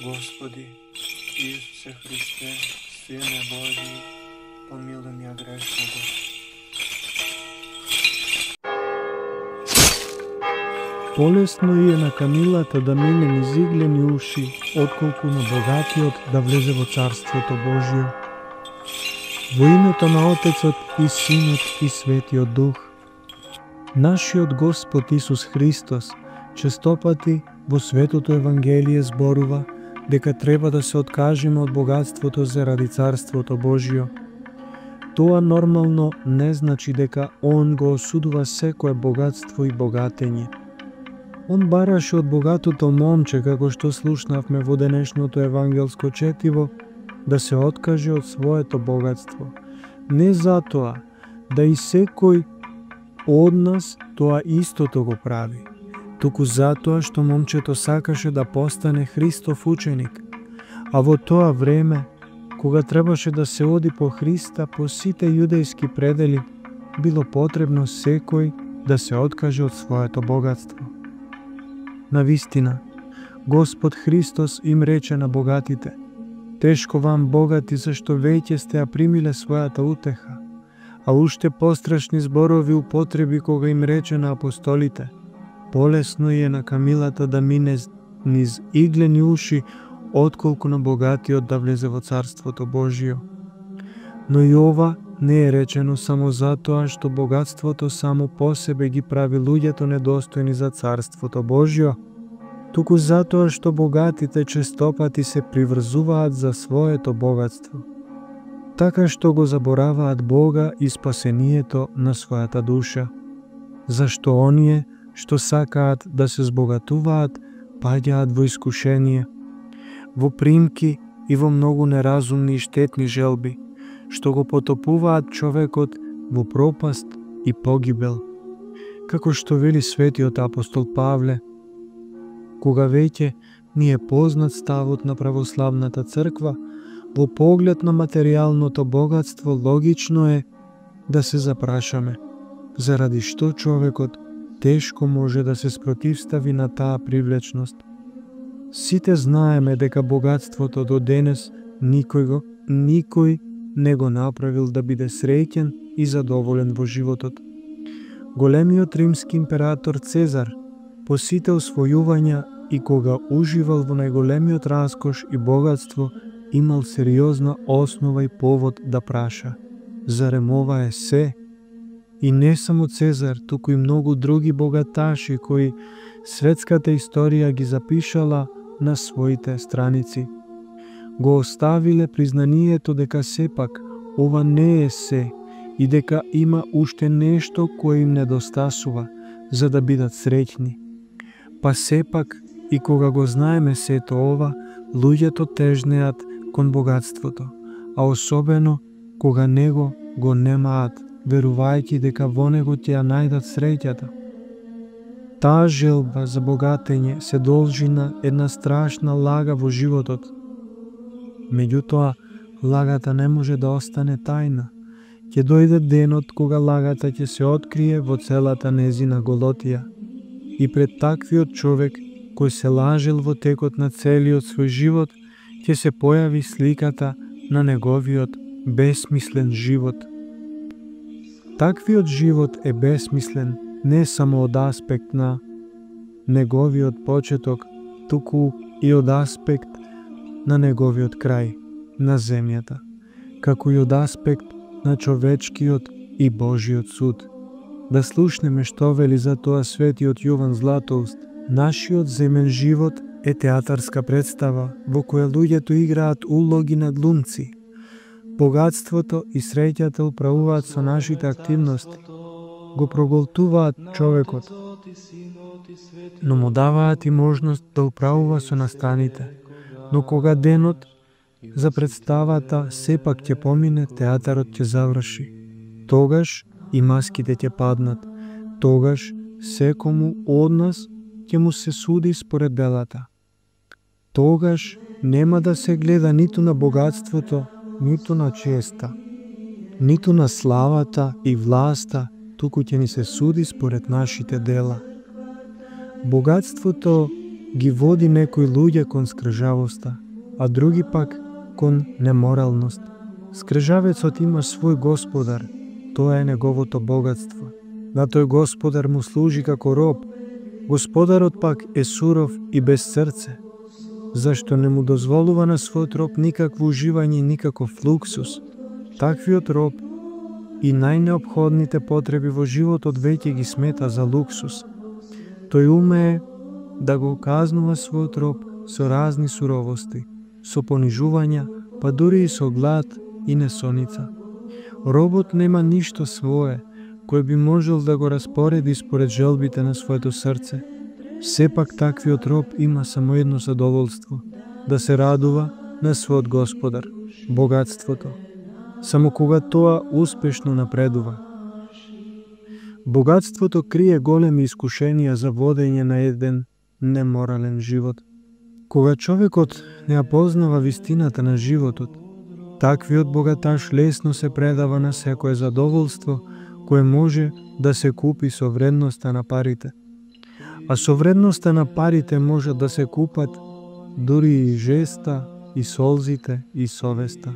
Господи, Исусе Христе, Сине Божий, помилуй меня грешного. Полесно е на камилата да мине низ иглени уши, отколку на богатиот да влезе во Царството Божие. Во името на Отецот и Синот и Светиот Дух. Нашиот Господ Исус Христос честопати во Светото Евангелие зборува дека треба да се откажеме од богатството заради Царството Божие. Тоа нормално не значи дека Он го осудува секое богатство и богатење. Он бараше од богатото момче, како што слушнавме во денешното евангелско четиво, да се откаже од своето богатство. Не затоа да и секој од нас тоа истото го прави, туку затоа што момчето сакаше да постане Христов ученик, а во тоа време, кога требаше да се оди по Христа по сите јудејски предели, било потребно секој да се откаже од своето богатство. Навистина, Господ Христос им рече на богатите: тешко вам богати, зашто веќе сте ја примиле својата утеха. А уште пострашни зборови употреби кога им рече на апостолите: полесно е на камилата да мине низ иглени уши, отколку на богатиот да влезе во Царството Божие. Но и ова не е речено само затоа што богатството само по себе ги прави луѓето недостојни за Царството Божие, туку затоа што богатите честопати се приврзуваат за своето богатство, така што го забораваат Бога и спасението на својата душа. Зашто оние што сакаат да се збогатуваат, паѓаат во искушение, во примки и во многу неразумни и штетни желби, што го потопуваат човекот во пропаст и погибел. Како што вели светиот апостол Павле: кога веќе ни е познат ставот на православната црква, во поглед на материјалното богатство логично е да се запрашаме заради што човекот тешко може да се спротивстави на таа привлечност. Сите знаеме дека богатството до денес никој не го направил да биде среќен и задоволен во животот. Големиот римски император Цезар по сите освојувања и кога уживал во најголемиот раскош и богатство, имал сериозна основа и повод да праша: зарем ова е се? И не само Цезар, туку и многу други богаташи кои светската историја ги запишала на своите страници, го оставиле признанието дека сепак ова не е се и дека има уште нешто кое им недостасува за да бидат среќни. Па сепак и кога го знаеме сето ова, луѓето тежнеат кон богатството, а особено кога него го немаат, верувајќи дека во него ќе ја најдат среќата. Таа желба за богатење се должи на една страшна лага во животот. Меѓутоа, лагата не може да остане тајна. Ќе дојде денот кога лагата ќе се открие во целата незина голотија. И пред таквиот човек, кој се лажел во текот на целиот свој живот, ќе се појави сликата на неговиот бесмислен живот. Таквиот живот е бесмислен не само од аспект на неговиот почеток, туку и од аспект на неговиот крај, на земјата, како и од аспект на човечкиот и Божиот суд. Да слушнеме што вели за тоа светиот Јован Златоуст: нашиот земен живот е театарска представа во која луѓето играат улоги на глумци. Богатството и среќата управуваат со нашите активности, го проголтуваат човекот, но му даваат и можност да управува со настаните. Но кога денот за представата сепак ќе помине, театарот ќе заврши. Тогаш и маските ќе паднат. Тогаш секому од нас ќе му се суди според делата. Тогаш нема да се гледа ниту на богатството, ниту на честа, ниту на славата и власта, туку ќе ни се суди според нашите дела. Богатството ги води некои луѓе кон скржавоста, а други пак кон неморалност. Скржавецот има свој господар, тоа е неговото богатство. На тој господар му служи како роб, господарот пак е суров и без срце, зашто не му дозволува на својот роб никакво уживање, никаков луксус. Таквиот роб и најнеопходните потреби во животот веќе ги смета за луксус. Тој умее да го казнува својот роб со разни суровости, со понижувања, па дури и со глад и несоница. Робот нема ништо свое, кој би можел да го распореди според желбите на своето срце. Сепак таквиот роб има само едно задоволство, да се радува на својот господар, богатството, само кога тоа успешно напредува. Богатството крие големи искушенија за водење на еден неморален живот. Кога човекот не ја познава вистината на животот, таквиот богаташ лесно се предава на секое задоволство кое може да се купи со вредноста на парите. А со вредноста на парите може да се купат дури и жеста, и солзите, и совеста.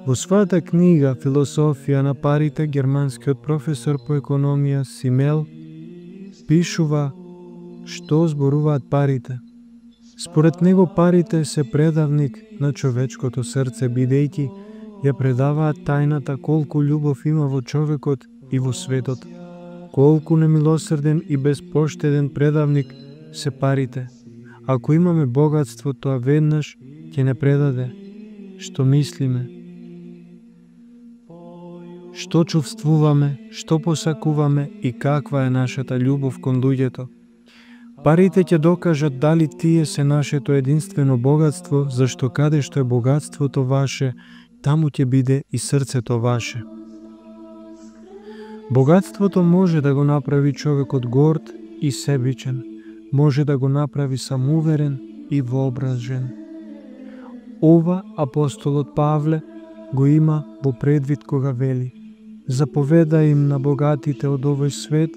Во својата книга «Философија на парите», германскиот професор по економија Симел пишува што зборуваат парите. Според него парите се предавник на човечкото срце, бидејќи ја предаваат тајната колку љубов има во човекот и во светот. Колку немилосрден и безпоштеден предавник се парите. Ако имаме богатство, тоа веднаш ќе не предаде што мислиме, што чувствуваме, што посакуваме и каква е нашата љубов кон луѓето. Парите ќе докажат дали тие се нашето единствено богатство, зашто каде што е богатството ваше, таму ќе биде и срцето ваше. Богатството може да го направи човекот горд и себичен, може да го направи самоуверен и воображен. Ова апостолот Павле го има во предвид кога вели: заповеда им на богатите од овој свет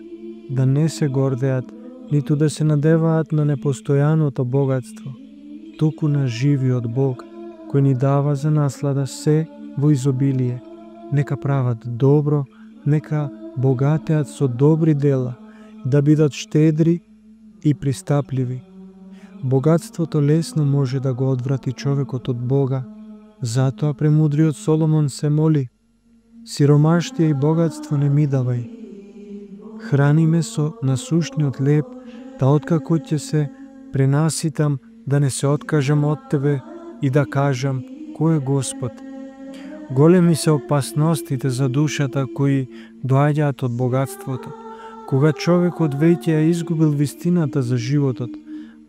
да не се гордеат, ниту да се надеваат на непостојаното богатство, туку на живиот Бог, кој ни дава за наслада се во изобилие. Нека прават добро, нека богатеат со добри дела, да бидат штедри и пристапливи. Богатството лесно може да го одврати човекот од Бога, затоа премудриот Соломон се моли: сиромаштија и богатство не ми давај. Храни ме со насушниот леб, да откако ќе се пренаситам, да не се откажам од Тебе и да кажам: кој е Господ? Големи се опасностите за душата кои доаѓаат од богатството. Кога човекот веќе ја изгубил вистината за животот,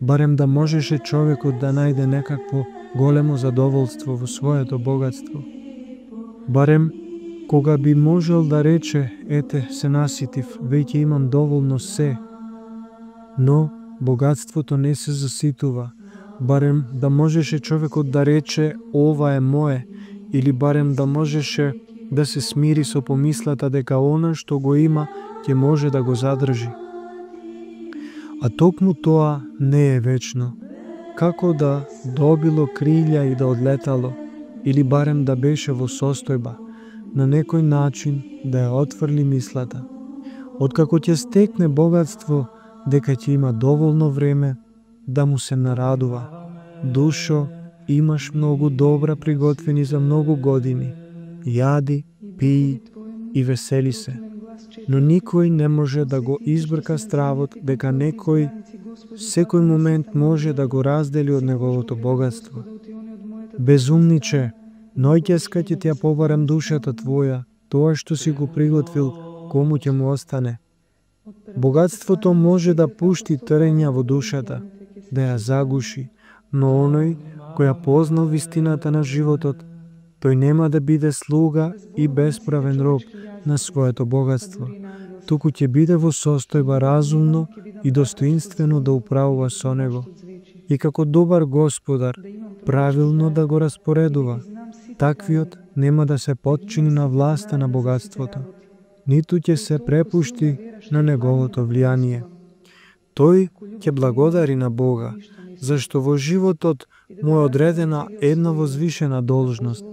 барем да можеше човекот да најде некакво големо задоволство во своето богатство. Барем кога би можел да рече: ете, се наситив, веќе имам доволно се. Но богатството не се заситува. Барем да можеше човекот да рече: ова е мое, или барем да можеше да се смири со помислата дека она што го има ќе може да го задржи. А токму тоа не е вечно. Како да добило крилја и да одлетало, или барем да беше во состојба, на некој начин да ја отфрли мислата. Откако ќе стекне богатство, дека ќе има доволно време да му се нарадува. Душо, имаш многу добра приготвени за многу години. Јади, пии и весели се. Но никој не може да го избрка стравот дека некој секој момент може да го раздели од неговото богатство. Безумниче, ноќеска ќе ти ја побарам душата твоја, тоа што си го приготвил, кому ќе му остане. Богатството може да пушти тренја во душата, да ја загуши, но оној кој ја познал вистината на животот, тој нема да биде слуга и бесправен роб на своето богатство, туку ќе биде во состојба разумно и достоинствено да управува со него. И како добар господар, правилно да го распоредува, таквиот нема да се потчини на власта на богатството, ниту ќе се препушти на неговото влијание. Тој ќе благодари на Бога, зашто во животот му е одредена една возвишена должност,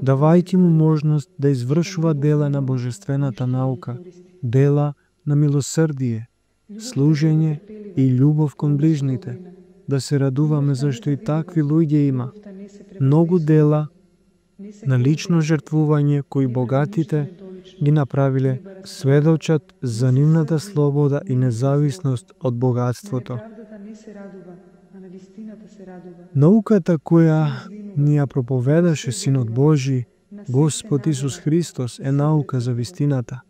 давајќи му можност да извршува дела на божествената наука, дела на милосрдие, служење и љубов кон ближните. Да се радуваме зашто и такви луѓе има. Многу дела на лично жртвување кои богатите ги направиле сведочат за нивната слобода и независност од богатството. Науката која ни ја проповедаше Синот Божи, Господ Исус Христос, е наука за вистината.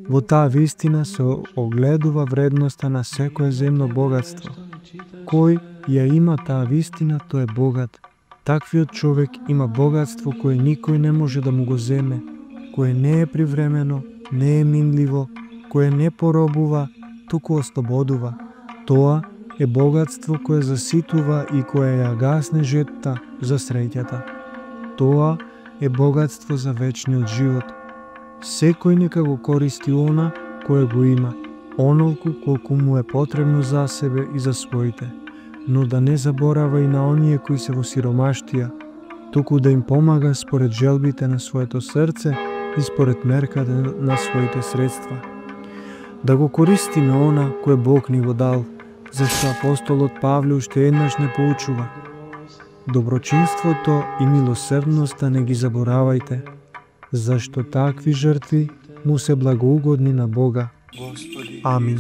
Во таа вистина се огледува вредноста на секое земно богатство. Кој ја има таа вистина, тој е богат. Таквиот човек има богатство кое никој не може да му го земе, кое не е привремено, не е минливо, кое не поробува, туку ослободува. Тоа е богатство кое заситува и кое ја гасне жетта за среќата. Тоа е богатство за вечниот живот. Секој нека го користи она кое го има, онолку колку му е потребно за себе и за своите, но да не заборава и на оние кои се во сиромаштија, туку да им помага според желбите на своето срце и според мерката на своите средства. Да го користиме она кое Бог ни го дал, зашто апостолот Павле уште еднаш не поучува. Доброчинството и милосрдноста не ги заборавајте, зашто такви жртви му се благоугодни на Бога. Амин.